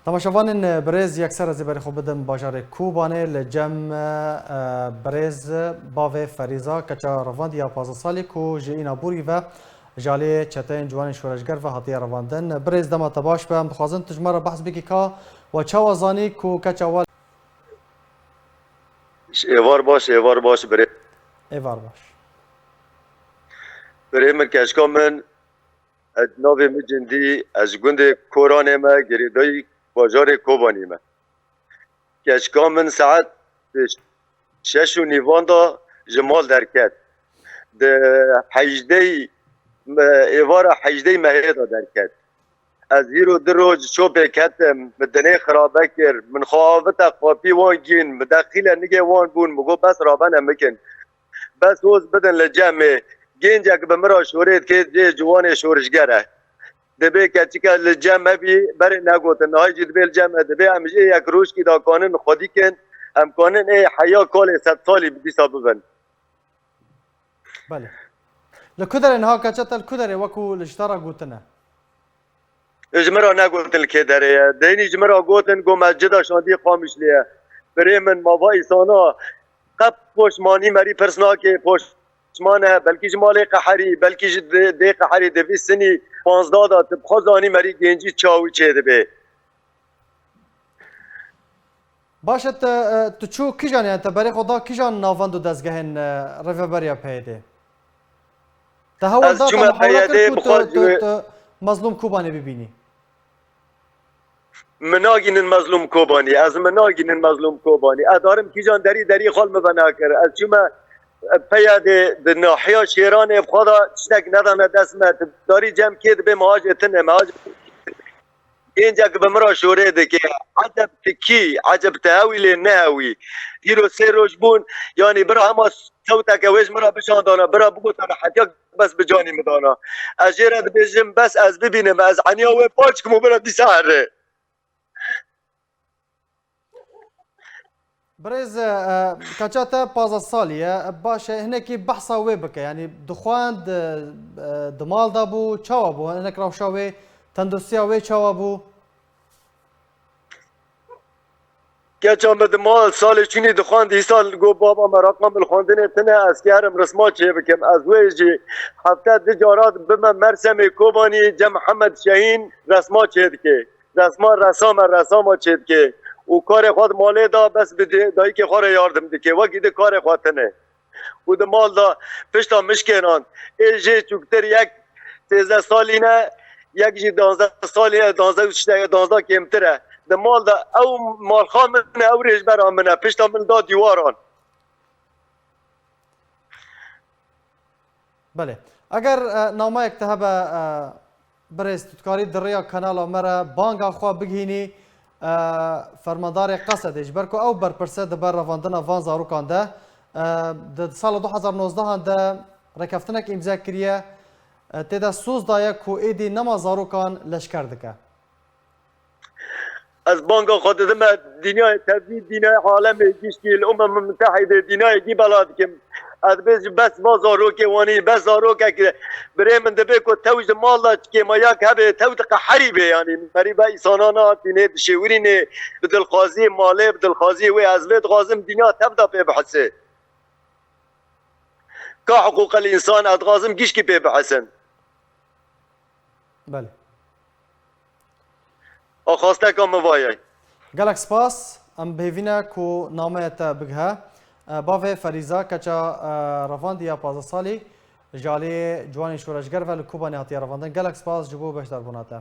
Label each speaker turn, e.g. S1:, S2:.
S1: تماشاوان برز یکسر از بری خوب بدم باجار کوبانه لجم برز باوی فریزا کچا رواندی یا 15 سالی کو جینا بوری و جالی چتین جوانین شورشگر و هاتی رواندن برز دما تباش به بخوازن تجمره بحث بکی که و چه وزانی کو کچا وال
S2: ایوار باش بره
S1: ایوار باش
S2: بره من کشکا من ناوی مجندی از گند کورانه ما گریدای باجار کوبانی ما کشکا من ساعت 6 و نیوان دا جمال درکت ده 18 ایوار 18 مهه دا درکت از هیرو در روز شوپه کتم مدنه خرابه کر من خواهوتا خوابی وان گین مداخل نگه وان بون مگو بس رابنه مکن بس روز بدن لجمع گینجا که بمرا شورید که جوان شورشگره دبی کچی که لجمع بی بری نگوتن نهای جید بیل جمع دبی همیشه یک روش که دا کانن خودی کن هم کانن حیا کال 100 سالی بیسا ببن
S1: بله لکدر انها کچتا لکدر وکو لجتارا گوتنه
S2: اجمرا نگوتن که داره دینی اجمرا گوتن گو مسجد شاندی خامش لیه بری من ماوا ایسانا قب پشمانی مری پرسنا که پشمانه بلکه جمال قحری بلکه دی قحری دوی سنی 15 دا تبخوزانی مری گنجی چاوی چه دبی
S1: باشد تو چو کی جانی انت برای خدا کی جان ناوند و دزگهن رفبریا پیده تهول داتا محاوله کرد مظلوم کوبانی ببینی
S2: مناگین مظلوم کوبانی از مناگین مظلوم کوبانی ادارم کی جان دری خال مبنا کر از چما پیاده د ناحیه شیران خدا چنگ ندانه دسمت داری جمع کید به مهاجرتن مهاجر اینجا که بمرا شوره ده که عجب تکی عجب تهویل نهوی ایرو سه روش بون یعنی برا همه صوتا که ویش مرا بشان دانا برا بگو تا حتیاک بس بجانی مدانا از جیرد بیشم بس از ببینم از عنیا و پاچ کمو برا دی سهره
S1: برز کچاتا 15 سالیه باشه هنکی بحثا وی بکه یعنی دخواند دمال دا بو چاوا بو هنک روشاوی تندرستیا وی چاوا بو
S2: که چند دمال سال چینی دخواند ای سال گو بابا مراقم الخواندن تنه از کارم رسما چه بکم از ویجی هفته دجارات بم مرسم کوبانی جم محمد شاهین رسما چه که رسام چه که او کار خود ماله دا بس بده دایی که خور یاردم دکه وقتی ده کار خود تنه او ده مال دا پشتا مشکنان ایجی چوکتر یک 13 سالی نه یک جی 12 سالی 12 کمتره ده مال دا او مال خان منه او ریج برام منه پشتا من دا دیواران
S1: بله اگر نامه اکتهب برز تودکاری دریا کانالا مره بانگا خواه بگهینی فرماندار قصد اجبر کو او برپرسه ده بر رواندن وان زاروکان ده ده سال 2019 ده رکفتنک امضا کریه تیدا سوز دایه کو ایدی نما زاروکان لشکر دکه
S2: از بانگا خود دم دنیای تبدیل دنیای عالم گشتی الامم المتحده دنیای کی بلاد که بس ما زاروک وانی بس زاروک که برای من دبی کو توج مال که ما یک هبه توت قحری یعنی قریبا انسانانا دینه شورینه بدل قاضی ماله بدل قاضی و از ولد قاسم دنیا تبدا به بحثه که حقوق الانسان از قاسم گیش کی به بحثن
S1: بله
S2: خواسته کام وایای
S1: گلک سپاس ام بهوینه کو نامه تا بگه باوی فریزا کچا رواندی یا 15 سالی جالی جوانی شورشگر و لکوبانی هاتی رواندن گلک سپاس جبو بشتر بوناته